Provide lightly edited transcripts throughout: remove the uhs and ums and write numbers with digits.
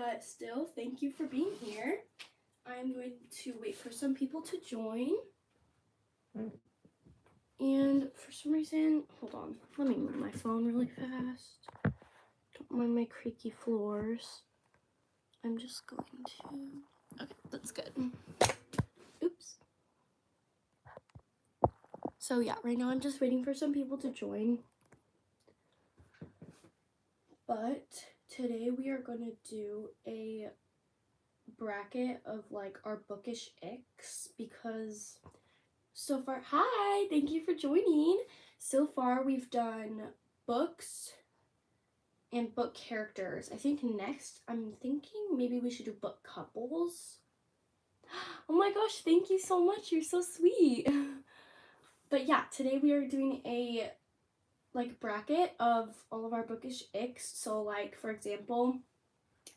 but still, thank you for being here. I'm going to wait for some people to join. And for some reason, hold on, let me move my phone really fast. Don't mind my creaky floors. I'm just going to, okay, that's good. Oops. So yeah, right now I'm just waiting for some people to join. But today we are going to do a bracket of like our bookish icks because so far, hi, thank you for joining. So far we've done books and book characters. I think next I'm thinking maybe we should do book couples. Oh my gosh, thank you so much. You're so sweet. But yeah, today we are doing a like bracket of all of our bookish icks. So like for example,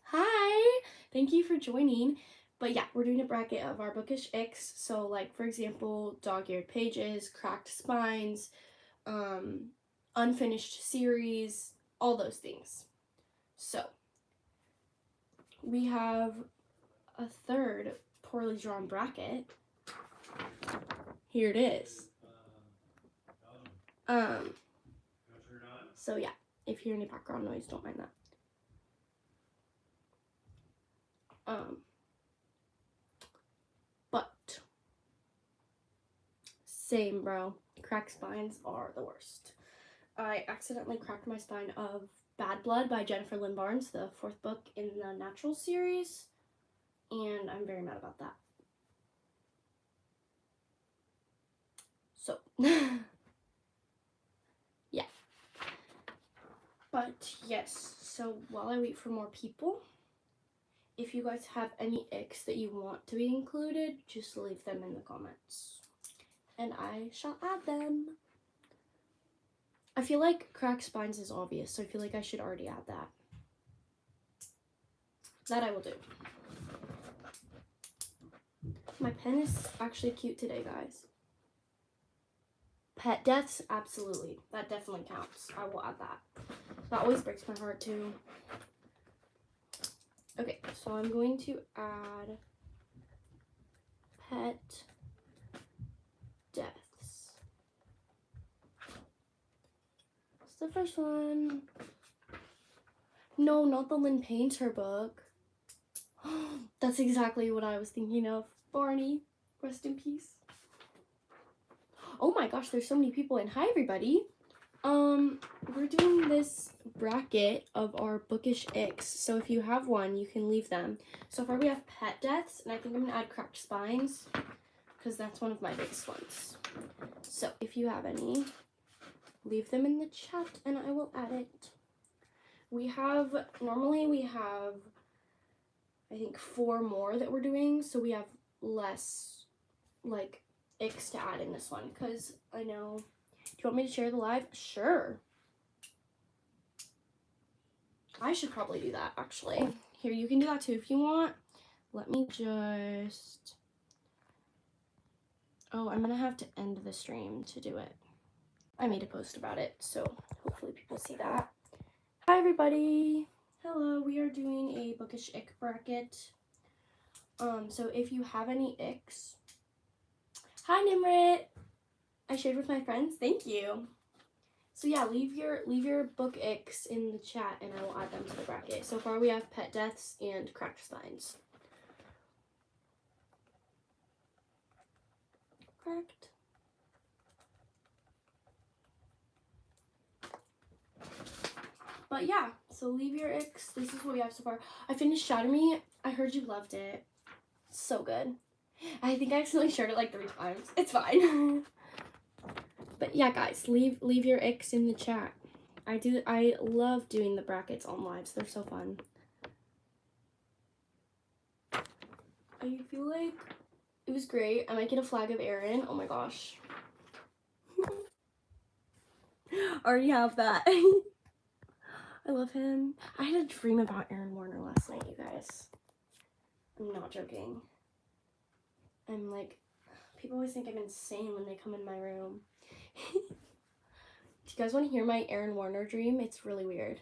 hi, thank you for joining. But yeah, we're doing a bracket of our bookish icks. So like for example, dog-eared pages, cracked spines, unfinished series, all those things. So we have a third poorly drawn bracket. Here it is. So yeah, if you hear any background noise, don't mind that. But same, bro. Cracked spines are the worst. I accidentally cracked my spine of Bad Blood by Jennifer Lynn Barnes, the 4th book in the Natural series, and I'm very mad about that. So, yeah. But yes, so while I wait for more people, if you guys have any icks that you want to be included, just leave them in the comments, and I shall add them. I feel like cracked spines is obvious, so I feel like I should already add that. That I will do. My pen is actually cute today, guys. Pet deaths, absolutely. That definitely counts. I will add that. That always breaks my heart too. Okay, so I'm going to add pet deaths. What's the first one? No, not the Lynn Painter book. That's exactly what I was thinking of. Barney, rest in peace. Oh my gosh, there's so many people in. Hi everybody. We're doing this bracket of our bookish icks. So if you have one, you can leave them. So far we have pet deaths, and I think I'm gonna add cracked spines because that's one of my biggest ones. So if you have any, leave them in the chat and I will add it. Normally we have, I think 4 more that we're doing, so we have less like icks to add in this one because I know. Do you want me to share the live? Sure. I should probably do that actually. Here, you can do that too if you want. Let me just, oh, I'm gonna have to end the stream to do it. I made a post about it, so hopefully people see that. Hi everybody. Hello, we are doing a bookish ick bracket. So if you have any icks, hi Nimrit. I shared with my friends. Thank you. So yeah, leave your book icks in the chat and I will add them to the bracket. So far we have pet deaths and cracked spines. Cracked. But yeah, so leave your icks. This is what we have so far. I finished Shatter Me. I heard you loved it. So good. I think I accidentally shared it like 3 times. It's fine. But yeah, guys, leave your icks in the chat. I love doing the brackets on lives. They're so fun. I feel like it was great. I might get a flag of Aaron. Oh my gosh. Already have that. I love him. I had a dream about Aaron Warner last night, you guys. I'm not joking. I'm like, people always think I'm insane when they come in my room. Do you guys want to hear my Aaron Warner dream? It's really weird.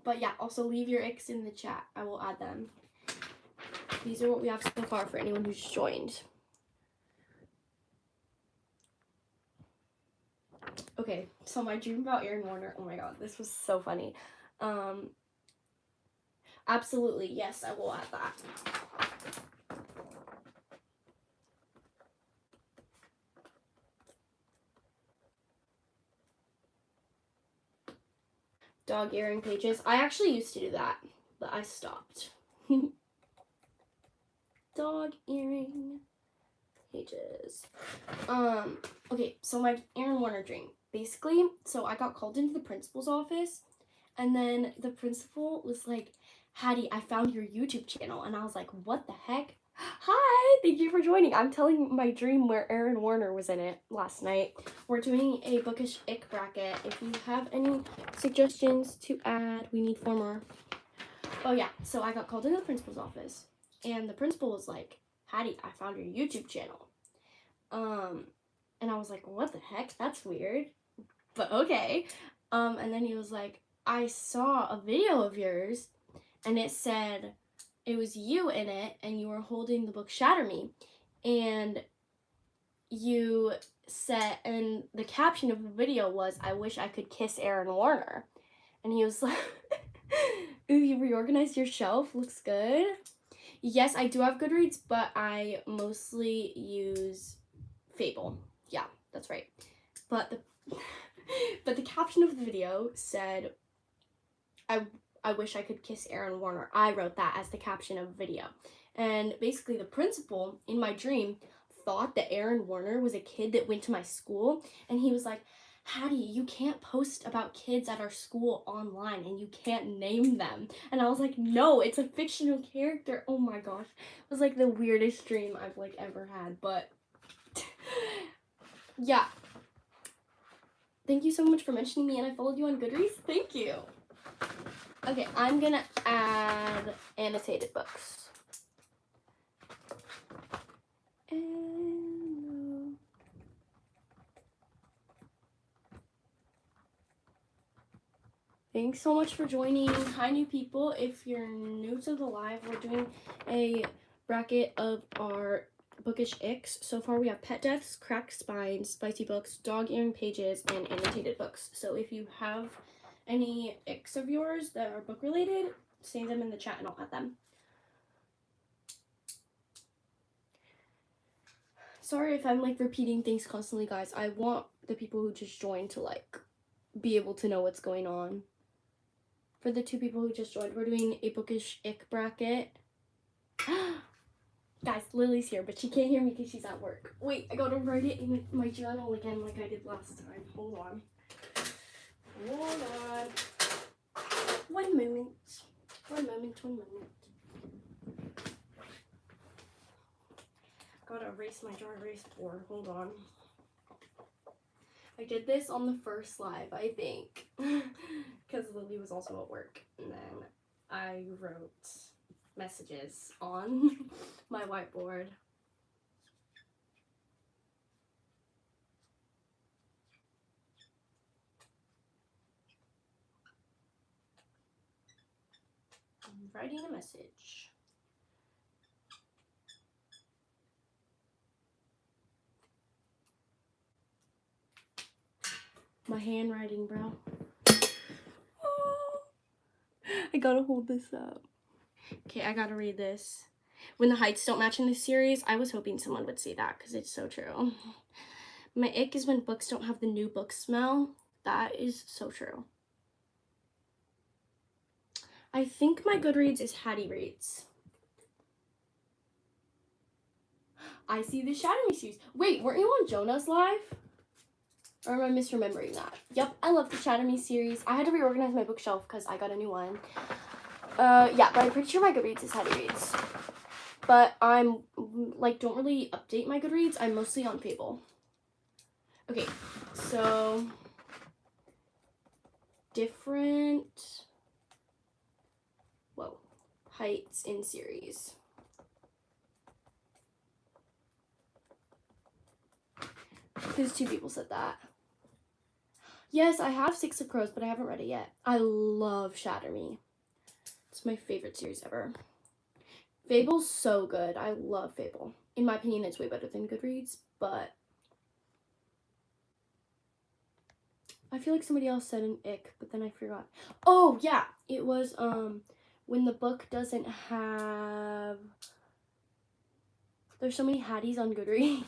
But yeah, also leave your icks in the chat. I will add them. These are what we have so far for anyone who's joined. Okay, so my dream about Aaron Warner, oh my god, this was so funny. Absolutely, yes, I will add that. Dog earring pages. I actually used to do that, but I stopped. Dog earring pages. Okay, so my Aaron Warner dream. Basically, so I got called into the principal's office, and then the principal was like, Hattie, I found your YouTube channel. And I was like, what the heck? Hi, thank you for joining. I'm telling my dream where Aaron Warner was in it last night. We're doing a bookish ick bracket. If you have any suggestions to add, we need 4 more. Oh yeah, so I got called into the principal's office, and the principal was like, Hattie, I found your YouTube channel. And I was like, what the heck? That's weird. But okay. And then he was like, I saw a video of yours, and it said it was you in it, and you were holding the book Shatter Me. And you said, and the caption of the video was, I wish I could kiss Aaron Warner. And he was like, ooh, you reorganized your shelf, looks good. Yes, I do have Goodreads, but I mostly use Fable. Yeah, that's right. But the caption of the video said, I wish I could kiss Aaron Warner. I wrote that as the caption of the video. And basically the principal in my dream thought that Aaron Warner was a kid that went to my school, and he was like, Hattie, you can't post about kids at our school online and you can't name them. And I was like, no, it's a fictional character. Oh my gosh. It was like the weirdest dream I've like ever had, but yeah. Thank you so much for mentioning me, and I followed you on Goodreads. Thank you. Okay, I'm gonna add annotated books. Thanks so much for joining. Hi, new people. If you're new to the live, we're doing a bracket of our bookish icks. So far, we have pet deaths, cracked spines, spicy books, dog earring pages, and annotated books. So if you have any icks of yours that are book related, say them in the chat and I'll add them. Sorry if I'm like repeating things constantly, guys. I want the people who just joined to like be able to know what's going on. For the 2 people who just joined, we're doing a bookish ick bracket. Guys, Lily's here, but she can't hear me because she's at work. Wait, I gotta write it in my journal again like I did last time. Hold on. Hold on. One moment. Gotta erase my dry erase board. Hold on. I did this on the first live, I think, because Lily was also at work, and then I wrote messages on my whiteboard. I'm writing a message. My handwriting, bro. Oh, I gotta hold this up. Okay, I gotta read this. When the heights don't match in this series, I was hoping someone would see that because it's so true. My ick is when books don't have the new book smell. That is so true. I think my Goodreads is Hattie Reads. I see the Shadow Me series. Wait, weren't you on Jonah's live? Or am I misremembering that? Yep, I love the Shadow Me series. I had to reorganize my bookshelf because I got a new one. Yeah, but I'm pretty sure my Goodreads is Hattie Reads. But I'm, like, don't really update my Goodreads. I'm mostly on Fable. Okay, so different, heights in series. Because 2 people said that. Yes, I have 6 of Crows, but I haven't read it yet. I love Shatter Me. It's my favorite series ever. Fable's so good. I love Fable. In my opinion, it's way better than Goodreads, but I feel like somebody else said an ick, but then I forgot. Oh, yeah. It was, when the book doesn't have... There's so many Hatties on Goodreads.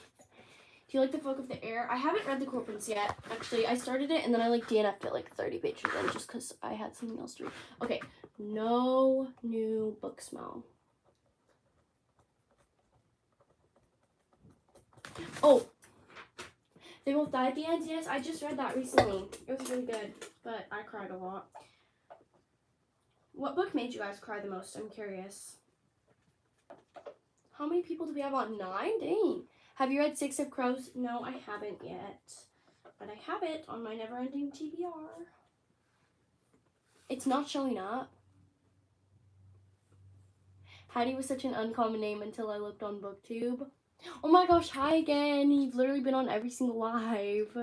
Do you like the Folk of the Air? I haven't read the Court Prince yet. Actually, I started it and then I like DNF'd it like 30 pages in just because I had something else to read. Okay, no new book smell. Oh, they both died at the end? Yes, I just read that recently. It was really good, but I cried a lot. What book made you guys cry the most? I'm curious. How many people do we have on? 9? Dang. Have you read Six of Crows? No, I haven't yet. But I have it on my never-ending TBR. It's not showing up. Hattie was such an uncommon name until I looked on BookTube. Oh my gosh, hi again. You've literally been on every single live.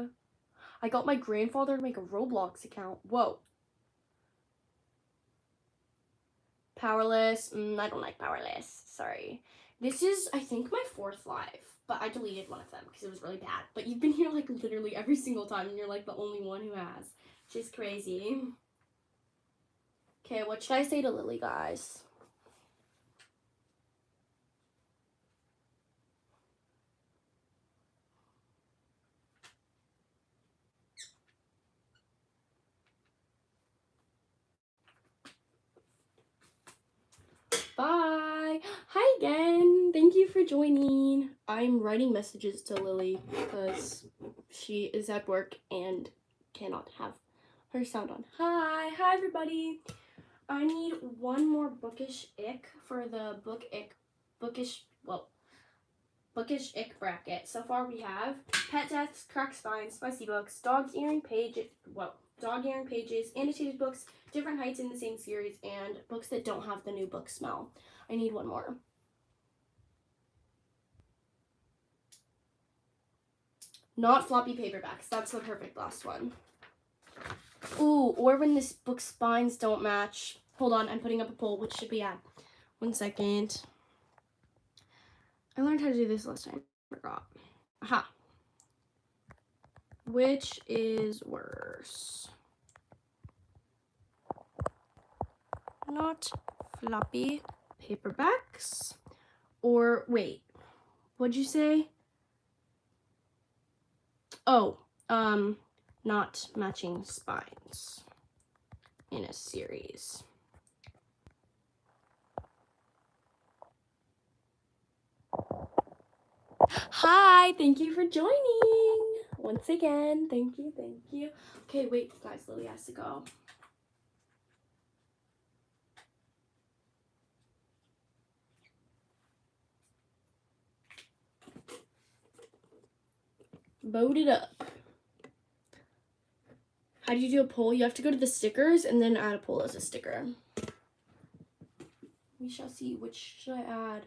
I got my grandfather to make a Roblox account. Whoa. Powerless. I don't like Powerless. Sorry. This is, I think, my 4th live. But I deleted one of them because it was really bad. But you've been here like literally every single time and you're like the only one who has. Which is crazy. Okay, what should I say to Lily, guys? Bye. Hi again. Thank you for joining. I'm writing messages to Lily because she is at work and cannot have her sound on. Hi. Hi, everybody. I need one more bookish ick for the bookish ick bracket. So far we have pet deaths, cracked spines, spicy books, dog earring pages, annotated books, different heights in the same series, and books that don't have the new book smell. I need one more. Not floppy paperbacks. That's the perfect last one. Ooh, or when this book's spines don't match. Hold on, I'm putting up a poll. Which should we add? 1 second. I learned how to do this last time. I forgot. Aha. Which is worse? Not floppy paperbacks? Or, wait. What'd you say? Oh, not matching spines in a series. Hi, thank you for joining. Once again, thank you. Okay, wait, guys, Lily has to go. Vote it up. How do you do a poll? You have to go to the stickers and then add a poll as a sticker. We shall see. Which should I add?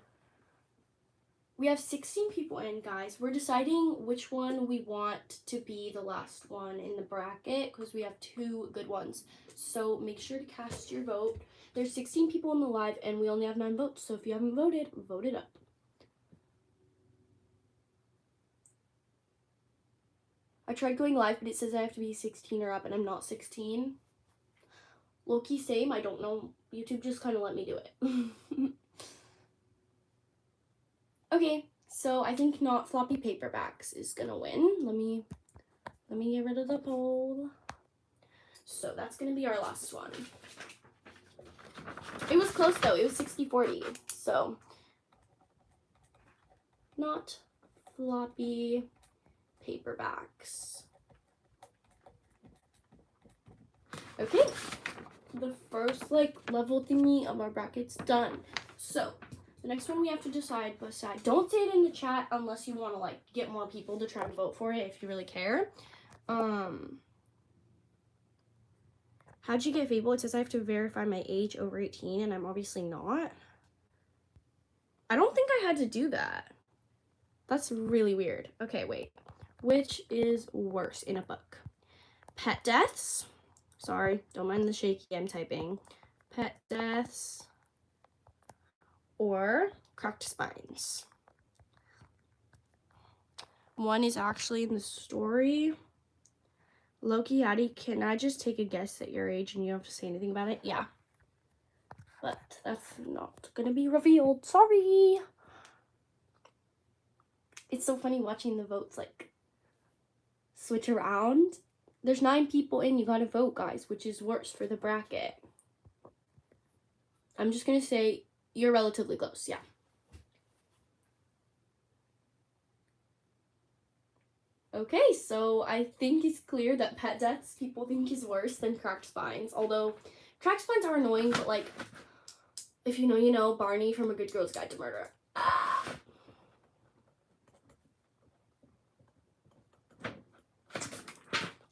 We have 16 people in, guys. We're deciding which one we want to be the last one in the bracket because we have 2 good ones. So make sure to cast your vote. There's 16 people in the live and we only have 9 votes. So if you haven't voted, vote it up. I tried going live, but it says I have to be 16 or up, and I'm not 16. Low-key same, I don't know. YouTube just kind of let me do it. Okay, so I think not floppy paperbacks is gonna win. Let me get rid of the poll. So that's gonna be our last one. It was close though, it was 60-40. So not floppy paperbacks. Okay, the first level thingy of our bracket's done. So the next one we have to decide. Don't say it in the chat unless you want to get more people to try to vote for it if you really care. How'd you get Fable? It says I have to verify my age over 18 and I'm obviously not. I don't think I had to do that. That's really weird. Okay, wait. Which is worse in a book? Pet deaths. Sorry, don't mind the shaky I'm typing. pet deaths, or cracked spines. One is actually in the story. Loki, Addie, can I just take a guess at your age and you don't have to say anything about it? Yeah. But that's not gonna be revealed. Sorry. It's so funny watching the votes like switch around. There's 9 people in. You gotta vote, guys, which is worse for the bracket. I'm just gonna say you're relatively close. Yeah. Okay, so I think it's clear that pet deaths people think is worse than cracked spines. Although cracked spines are annoying, but like, if you know, you know. Barney from A Good Girl's Guide to Murder.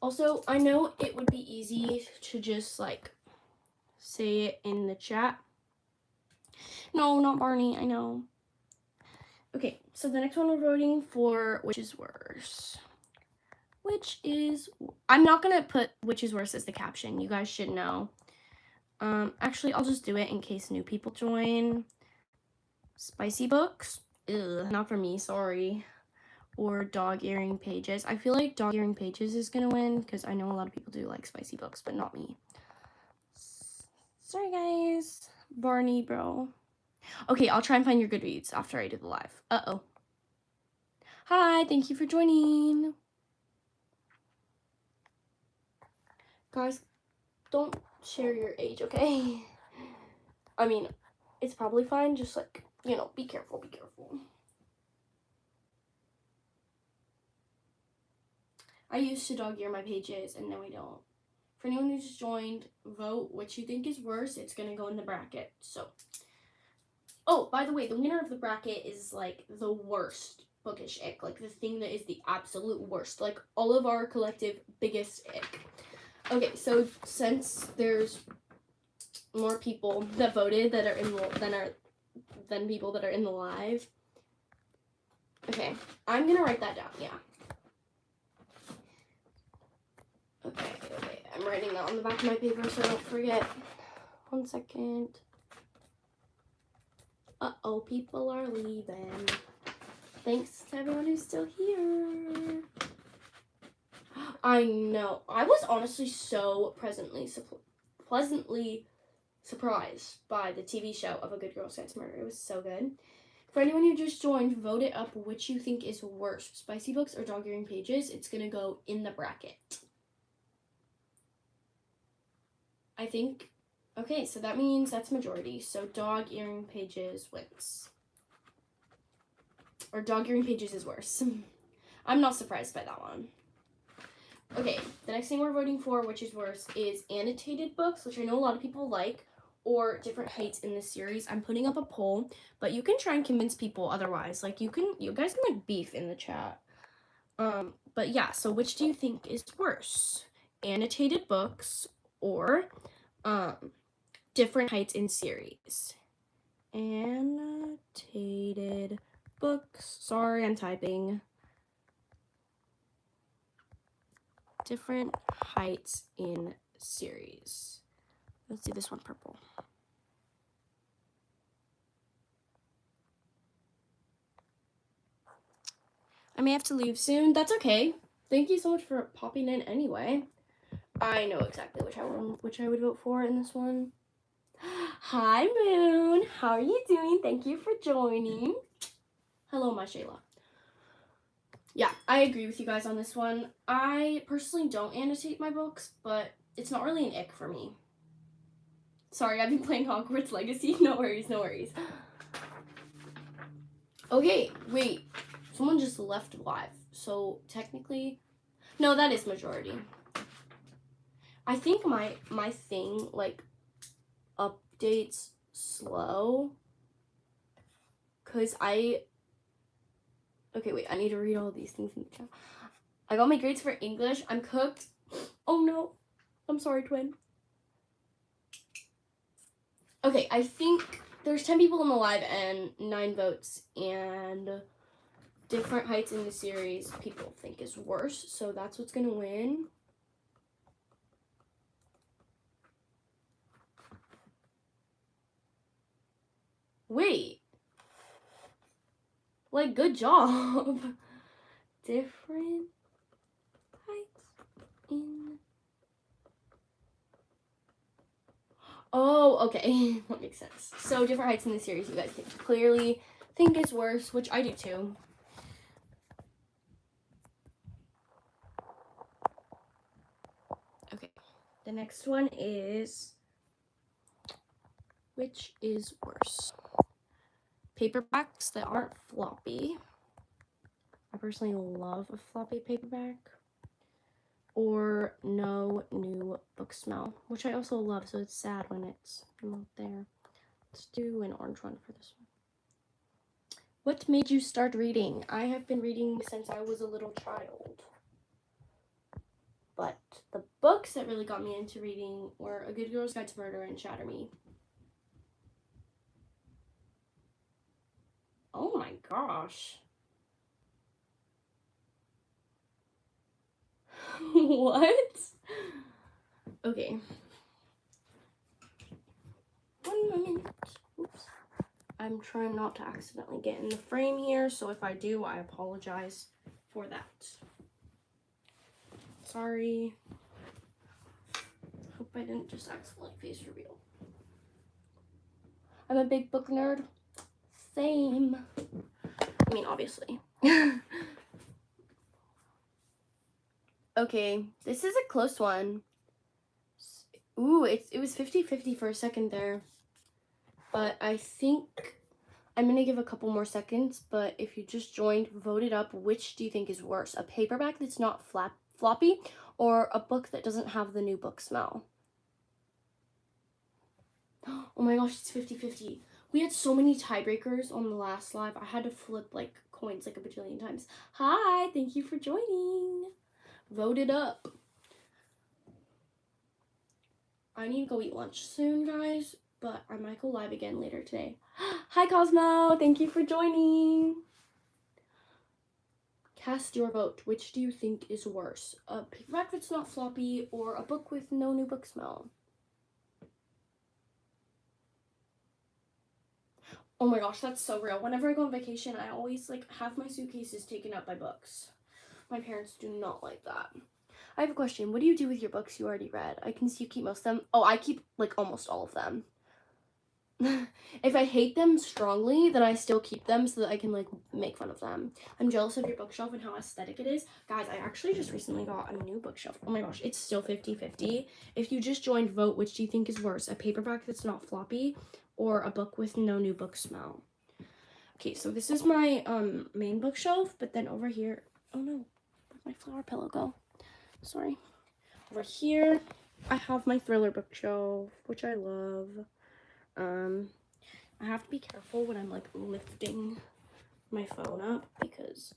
Also, I know it would be easy to just like say it in the chat. No, not Barney, I know. Okay, so the next one we're voting for, which is worse. I'm not gonna put which is worse as the caption. You guys should know. Actually, I'll just do it in case new people join. Spicy books? Ugh, not for me, sorry. Or dog earring pages. I feel like dog earring pages is gonna win because I know a lot of people do like spicy books, but not me. Sorry, guys. Barney, bro. Okay, I'll try and find your Goodreads after I do the live. Uh-oh. Hi, thank you for joining. Guys, don't share your age, okay? I mean, it's probably fine, just like, you know, be careful, be careful. I used to dog ear my pages, and now I don't. For anyone who just joined, vote which you think is worse. It's gonna go in the bracket, so. Oh, by the way, the winner of the bracket is, like, the worst bookish ick. Like, the thing that is the absolute worst. Like, all of our collective biggest ick. Okay, so since there's more people that voted that are in than people that are in the live. Okay, I'm gonna write that down, yeah. Okay, I'm writing that on the back of my paper so I don't forget. 1 second. Uh-oh, people are leaving. Thanks to everyone who's still here. I know. I was honestly so pleasantly surprised by the TV show of A Good Girl's Guide to Murder. It was so good. For anyone who just joined, vote it up which you think is worse, spicy books or dog earring pages. It's gonna go in the bracket. I think, okay, so that means that's majority. So dog earring pages wins. Or dog earring pages is worse. I'm not surprised by that one. Okay, the next thing we're voting for, which is worse, is annotated books, which I know a lot of people like, or different heights in this series. I'm putting up a poll, but you can try and convince people otherwise. Like, you guys can like beef in the chat. But yeah, so which do you think is worse? Annotated books or different heights in series? Annotated books. Sorry, I'm typing. Different heights in series. Let's do this one purple. I may have to leave soon. That's okay. Thank you so much for popping in anyway. I know exactly which I would vote for in this one. Hi, Moon. How are you doing? Thank you for joining. Hello, my Shayla. Yeah, I agree with you guys on this one. I personally don't annotate my books, but it's not really an ick for me. Sorry, I've been playing Hogwarts Legacy. No worries, no worries. Okay, wait. Someone just left live. So technically, no, that is majority. I think my thing like updates slow. Cause okay, wait, I need to read all these things in the chat. I got my grades for English. I'm cooked. Oh no. I'm sorry, twin. Okay, I think there's 10 people in the live and 9 votes, and different heights in the series people think is worse, so that's what's gonna win. Wait. Like, good job. Different heights in... Oh, okay. That makes sense. So, different heights in the series you guys clearly think is worse, which I do too. Okay. The next one is... Which is worse? Paperbacks that aren't floppy. I personally love a floppy paperback. Or no new book smell, which I also love, so it's sad when it's not there. Let's do an orange one for this one. What made you start reading? I have been reading since I was a little child. But the books that really got me into reading were A Good Girl's Guide to Murder and Shatter Me. Oh my gosh. What? Okay. 1 moment. Oops. I'm trying not to accidentally get in the frame here, so if I do, I apologize for that. Sorry. Hope I didn't just accidentally face reveal. I'm a big book nerd. Same. I mean, obviously. Okay, this is a close one. Ooh, it was 50-50 for a second there. But I think I'm going to give a couple more seconds. But if you just joined, vote it up. Which do you think is worse? A paperback that's not floppy or a book that doesn't have the new book smell? Oh my gosh, it's 50-50. We had so many tiebreakers on the last live. I had to flip like coins like a bajillion times. Hi, thank you for joining. Vote it up. I need to go eat lunch soon, guys, but I might go live again later today. Hi, Cosmo. Thank you for joining. Cast your vote. Which do you think is worse? A paperback that's not floppy or a book with no new book smell? Oh my gosh, that's so real. Whenever I go on vacation, I always like have my suitcases taken up by books. My parents do not like that. I have a question. What do you do with your books you already read? I can see you keep most of them. Oh, I keep like almost all of them. If I hate them strongly, then I still keep them so that I can like make fun of them. I'm jealous of your bookshelf and how aesthetic it is. Guys, I actually just recently got a new bookshelf. Oh my gosh, it's still 50-50. If you just joined, vote, which do you think is worse? A paperback that's not floppy or a book with no new book smell? Okay, so this is my main bookshelf, but then over here, oh no, where'd my flower pillow go? Sorry. Over here, I have my thriller bookshelf, which I love. I have to be careful when I'm like lifting my phone up because,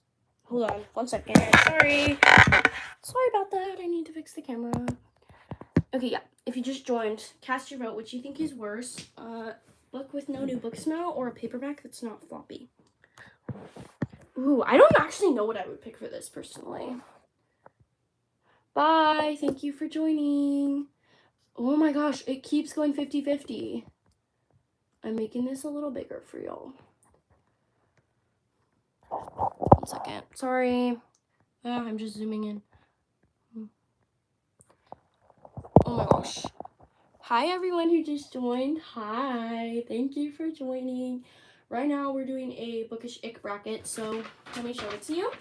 hold on 1 second. Sorry about that. I need to fix the camera. Okay, yeah. If you just joined, cast your vote. Which you think is worse? Book with no new book smell or a paperback that's not floppy? Ooh, I don't actually know what I would pick for this personally. Bye. Thank you for joining. Oh my gosh, it keeps going 50-50. I'm making this a little bigger for y'all. 1 second. Sorry. I'm just zooming in. Oh my gosh. Hi, everyone who just joined. Hi. Thank you for joining. Right now, we're doing a bookish ick bracket, so let me show it to you.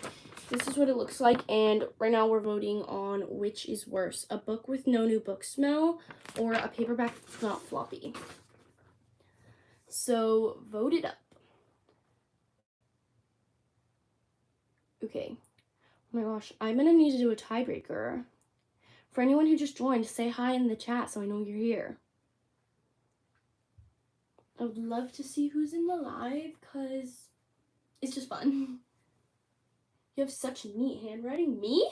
This is what it looks like, and right now we're voting on which is worse, a book with no new book smell or a paperback that's not floppy. So, vote it up. Okay. Oh my gosh, I'm gonna need to do a tiebreaker. For anyone who just joined, say hi in the chat so I know you're here. I would love to see who's in the live because it's just fun. You have such neat handwriting. Me?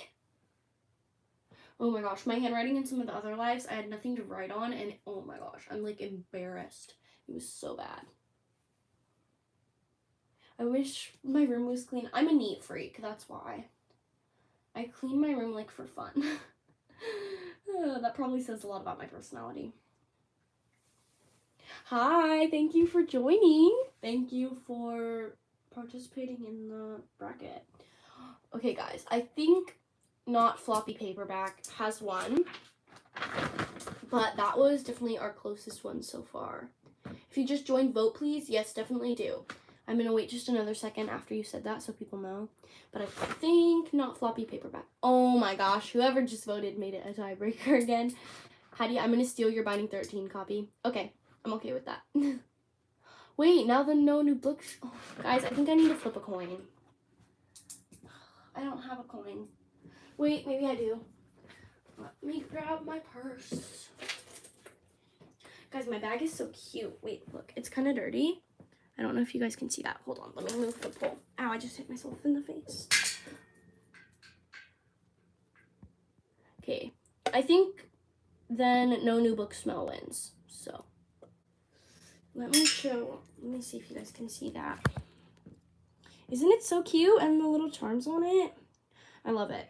Oh my gosh, my handwriting in some of the other lives, I had nothing to write on, and oh my gosh, I'm like embarrassed. It was so bad. I wish my room was clean. I'm a neat freak, that's why. I clean my room like for fun. That probably says a lot about my personality. Hi, thank you for joining. Thank you for participating in the bracket. Okay, guys, I think not floppy paperback has won, but that was definitely our closest one so far. If you just joined, vote please. Yes, definitely do. I'm gonna wait just another second after you said that so people know. But I think not floppy paperback. Oh my gosh, whoever just voted made it a tiebreaker again. Heidi, I'm gonna steal your Binding 13 copy. Okay, I'm okay with that. Wait, now the no new books. Oh, guys, I think I need to flip a coin. I don't have a coin. Wait, maybe I do. Let me grab my purse. Guys, my bag is so cute. Wait, look, it's kind of dirty. I don't know if you guys can see that. Hold on, let me move the pole. Ow, I just hit myself in the face. Okay, I think then no new book smell wins. So, let me see if you guys can see that. Isn't it so cute? And the little charms on it. I love it.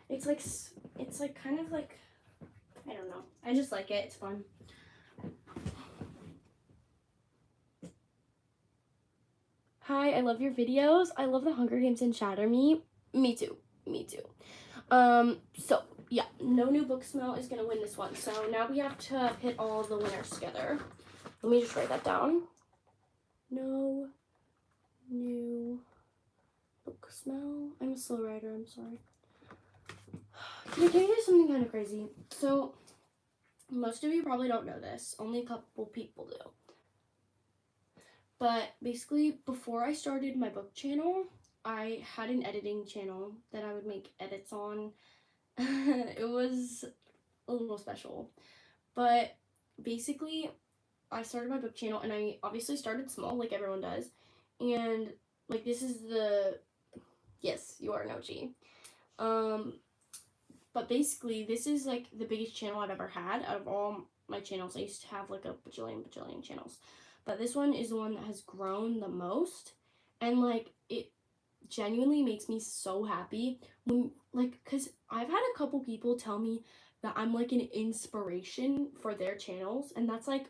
It's like kind of like, I don't know. I just like it. It's fun. Hi, I love your videos. I love the Hunger Games and Shatter Me. Me too. Me too. So yeah, no new book smell is gonna win this one. So now we have to hit all the winners together. Let me just write that down. No new book smell. I'm a slow writer, I'm sorry. Can I tell you guys something kind of crazy? So most of you probably don't know this. Only a couple people do. But basically, before I started my book channel, I had an editing channel that I would make edits on. It was a little special. But basically, I started my book channel, and I obviously started small, like everyone does. And, like, this is the... Yes, you are an OG. But basically, this is, like, the biggest channel I've ever had out of all my channels. I used to have, like, a bajillion channels. But this one is the one that has grown the most. And, like, it genuinely makes me so happy when, like, because I've had a couple people tell me that I'm, like, an inspiration for their channels. And that's, like,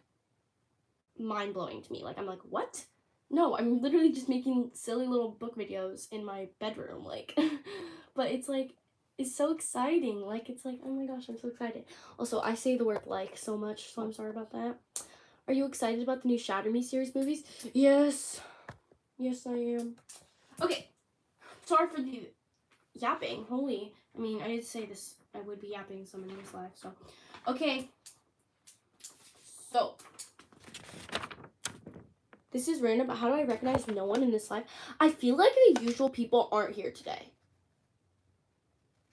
mind-blowing to me. Like, I'm like, what? No, I'm literally just making silly little book videos in my bedroom. Like, but it's, like, it's so exciting. Like, it's like, oh my gosh, I'm so excited. Also, I say the word like so much, so I'm sorry about that. Are you excited about the new Shatter Me series movies? Yes. Yes, I am. Okay. Sorry for the yapping. Holy. I mean, I did say this. I would be yapping some in this live, so. Okay. So. This is random, but how do I recognize no one in this live? I feel like the usual people aren't here today.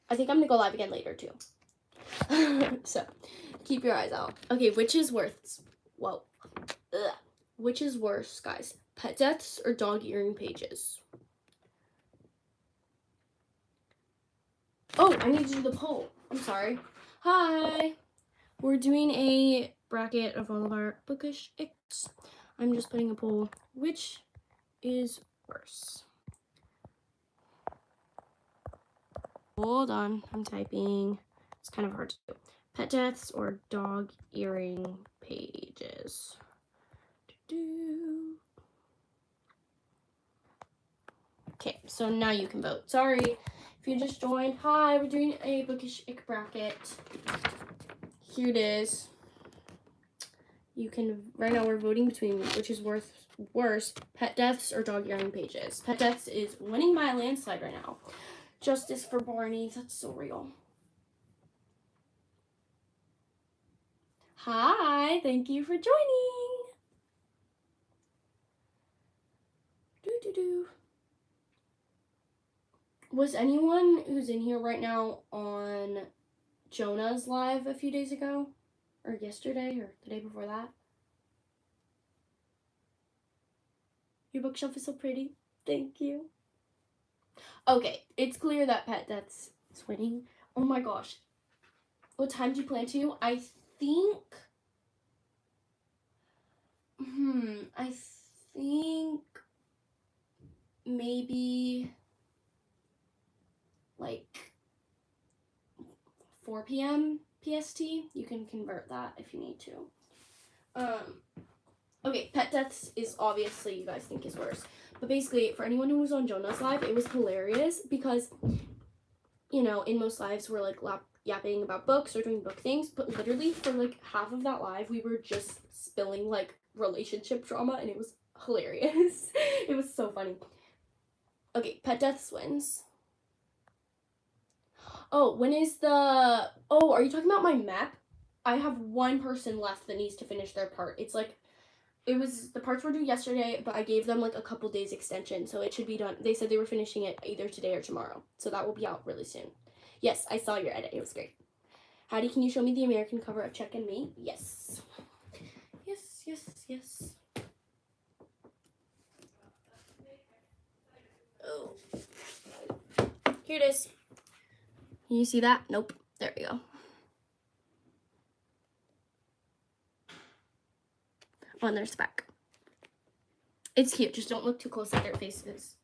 I think I'm gonna go live again later, too. So, keep your eyes out. Okay, which is worse? Whoa. Ugh. Which is worse, guys? Pet deaths or dog earring pages? Oh, I need to do the poll. I'm sorry. Hi. We're doing a bracket of all of our bookish icks. I'm just putting a poll. Which is worse? Hold on, I'm typing. It's kind of hard to do. Pet deaths or dog earring pages? Okay, so now you can vote. Sorry if you just joined. Hi, we're doing a bookish ick bracket. Here it is. You can, right now we're voting between which is worse, pet deaths or dog earring pages. Pet deaths is winning by a landslide right now. Justice for Barney, that's so real. Hi, thank you for joining. Was anyone who's in here right now on Jonah's live a few days ago? Or yesterday, or the day before that? Your bookshelf is so pretty. Thank you. Okay, it's clear that pet deaths is winning. Oh my gosh. What time do you plan to? I think maybe like 4 p.m. PST. You can convert that if you need to. Okay, pet deaths is obviously you guys think is worse. But basically, for anyone who was on Jonah's live, it was hilarious because, you know, in most lives we're like yapping about books or doing book things, but literally for like half of that live, we were just spilling like relationship drama, and it was hilarious. It was so funny. Okay, pet deaths wins. Oh, when is the... Oh, are you talking about my map? I have one person left that needs to finish their part. It's like... The parts were due yesterday, but I gave them like a couple days extension, so it should be done. They said they were finishing it either today or tomorrow, so that will be out really soon. Yes, I saw your edit. It was great. Hattie, can you show me the American cover of Check and Me? Yes. Yes, yes, yes. Oh. Here it is. Can you see that? Nope. There we go. Oh, and there's the back. It's cute. Just don't look too close at their faces.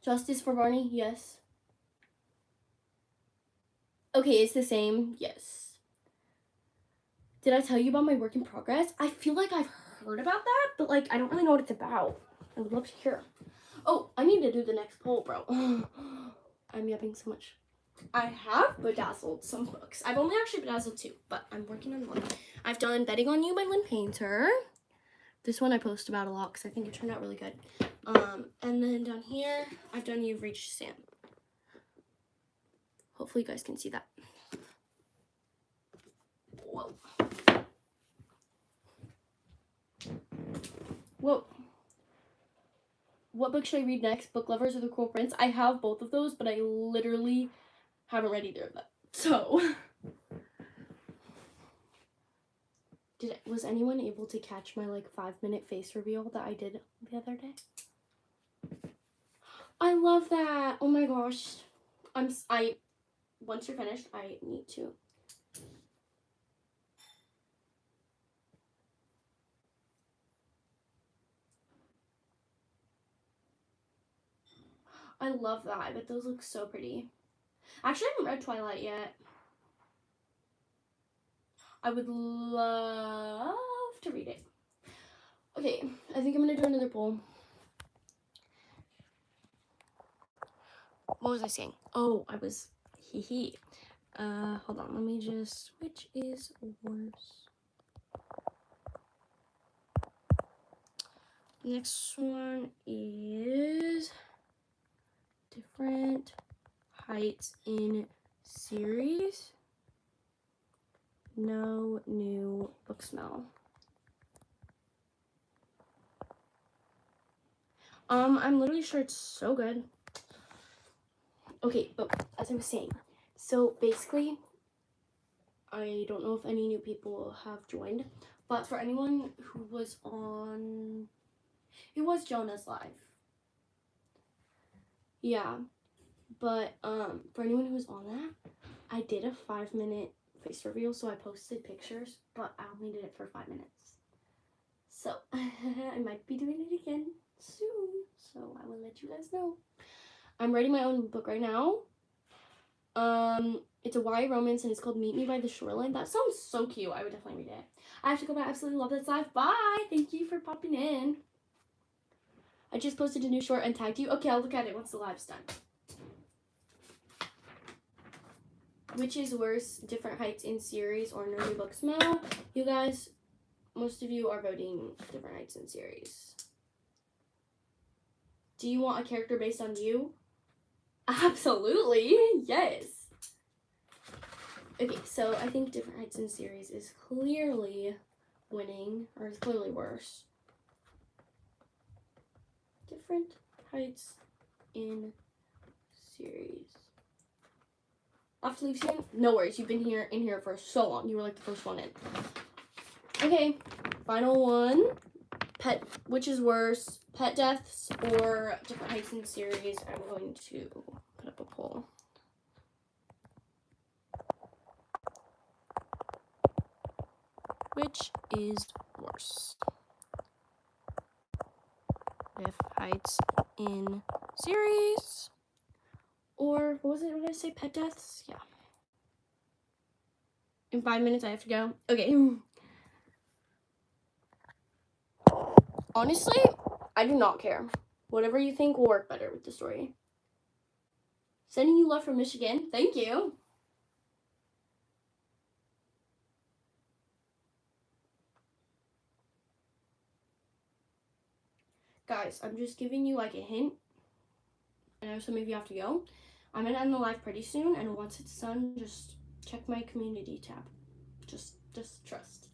Justice for Barney? Yes. Okay, it's the same. Yes. Did I tell you about my work in progress? I feel like I've heard about that, but like I don't really know what it's about. I would love to hear. Oh, I need to do the next poll, bro. I'm yapping so much. I have bedazzled some books. I've only actually bedazzled 2, but I'm working on 1. I've done Betting on You by Lynn Painter. This one I post about a lot because I think it turned out really good. And then down here, I've done You've Reached Sam. Hopefully you guys can see that. Whoa. Whoa. What book should I read next? Book Lovers or The Cruel Prince? I have both of those, but I literally haven't read either of them. So, was anyone able to catch my like 5-minute face reveal that I did the other day? I love that. Oh my gosh. Once you're finished, I need to. I love that. I bet those look so pretty. Actually, I haven't read Twilight yet. I would love to read it. Okay, I think I'm gonna do another poll. What was I saying? Oh, I was hee. Hold on, let me just, which is worse? Next one is different heights in series. No new book smell. I'm literally sure it's so good. Okay, but as I was saying, so basically, I don't know if any new people have joined, but for anyone who was on, it was Jonah's live. Yeah, but for anyone who was on that, I did a 5-minute face reveal, so I posted pictures, but I only did it for 5 minutes. So I might be doing it again soon, so I will let you guys know. I'm writing my own book right now. It's a YA romance and it's called Meet Me by the Shoreline. That sounds so cute. I would definitely read it. I have to go, but I absolutely love this live. Bye. Thank you for popping in. I just posted a new short and tagged you. Okay, I'll look at it once the live's done. Which is worse, different heights in series or no new book smell? You guys, most of you are voting different heights in series. Do you want a character based on you? Absolutely, yes. Okay, so I think different heights in series is clearly winning, or is clearly worse. Different heights in series. I'll have to leave soon. No worries, you've been in here for so long. You were like the first one in. Okay, final one. Which is worse, pet deaths or different heights in series? I'm going to put up a poll. Which is worse? If heights in series or what was it? What did I say? Pet deaths? Yeah. In 5 minutes I have to go. Okay. Honestly, I do not care. Whatever you think will work better with the story. Sending you love from Michigan. Thank you. Guys, I'm just giving you like a hint. I know some of you have to go. I'm gonna end the live pretty soon, and once it's done, just check my community tab. Just trust.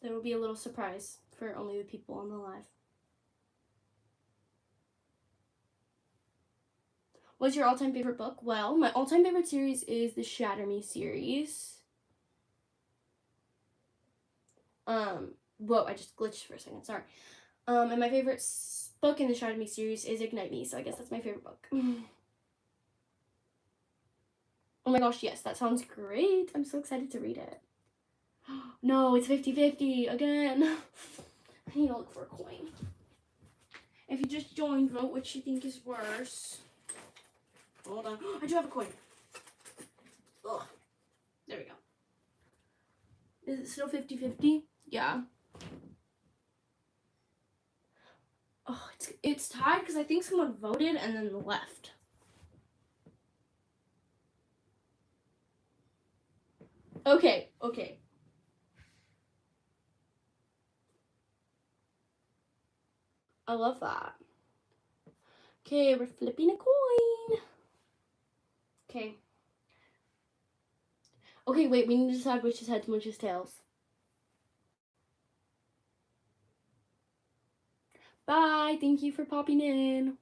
There will be a little surprise for only the people on the live. What's your all-time favorite book? Well, my all-time favorite series is the Shatter Me series. Whoa, I just glitched for a second, sorry. And my favorite book in the Shatter Me series is Ignite Me, so I guess that's my favorite book. Oh my gosh, yes, that sounds great. I'm so excited to read it. No, it's 50-50 again. I need to look for a coin. If you just joined, vote which you think is worse. Hold on. I do have a coin. Ugh. There we go. Is it still 50-50? Yeah. Oh, it's tied because I think someone voted and then left. Okay. I love that. Okay, we're flipping a coin. Okay. Okay, wait, we need to decide which is heads and which is tails. Bye, thank you for popping in.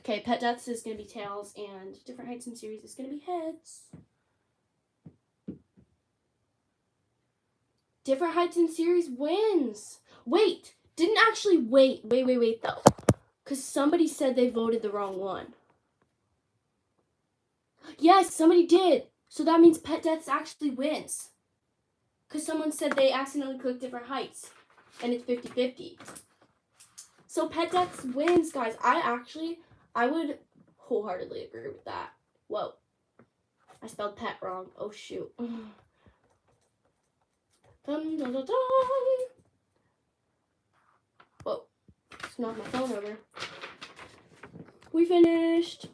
Okay, Pet Deaths is going to be tails, and Different Heights and Series is going to be heads. Different Heights and Series wins. Wait, didn't actually wait though. Because somebody said they voted the wrong one. Yes, somebody did. So that means Pet Deaths actually wins. Because someone said they accidentally clicked Different Heights. And it's 50-50. So Pet Deaths wins, guys. I would wholeheartedly agree with that. Whoa. I spelled pet wrong. Oh, shoot. Dun, dun, dun, dun. Whoa. Just knocked my phone over. We finished.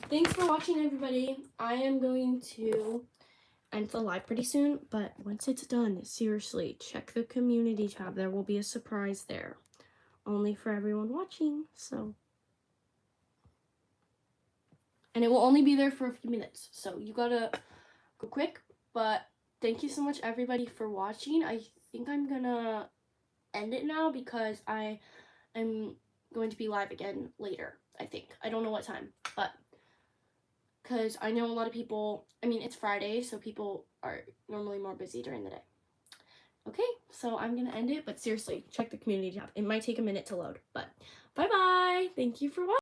Thanks for watching, everybody. I am going to end the live pretty soon, but once it's done, seriously, check the community tab. There will be a surprise there. Only for everyone watching, so. And it will only be there for a few minutes, so you gotta go quick. But thank you so much, everybody, for watching. I think I'm gonna end it now because I am going to be live again later, I think. I don't know what time, but because I know a lot of people, I mean, it's Friday, so people are normally more busy during the day. Okay, so I'm gonna end it, but seriously, check the community tab. It might take a minute to load, but bye-bye. Thank you for watching.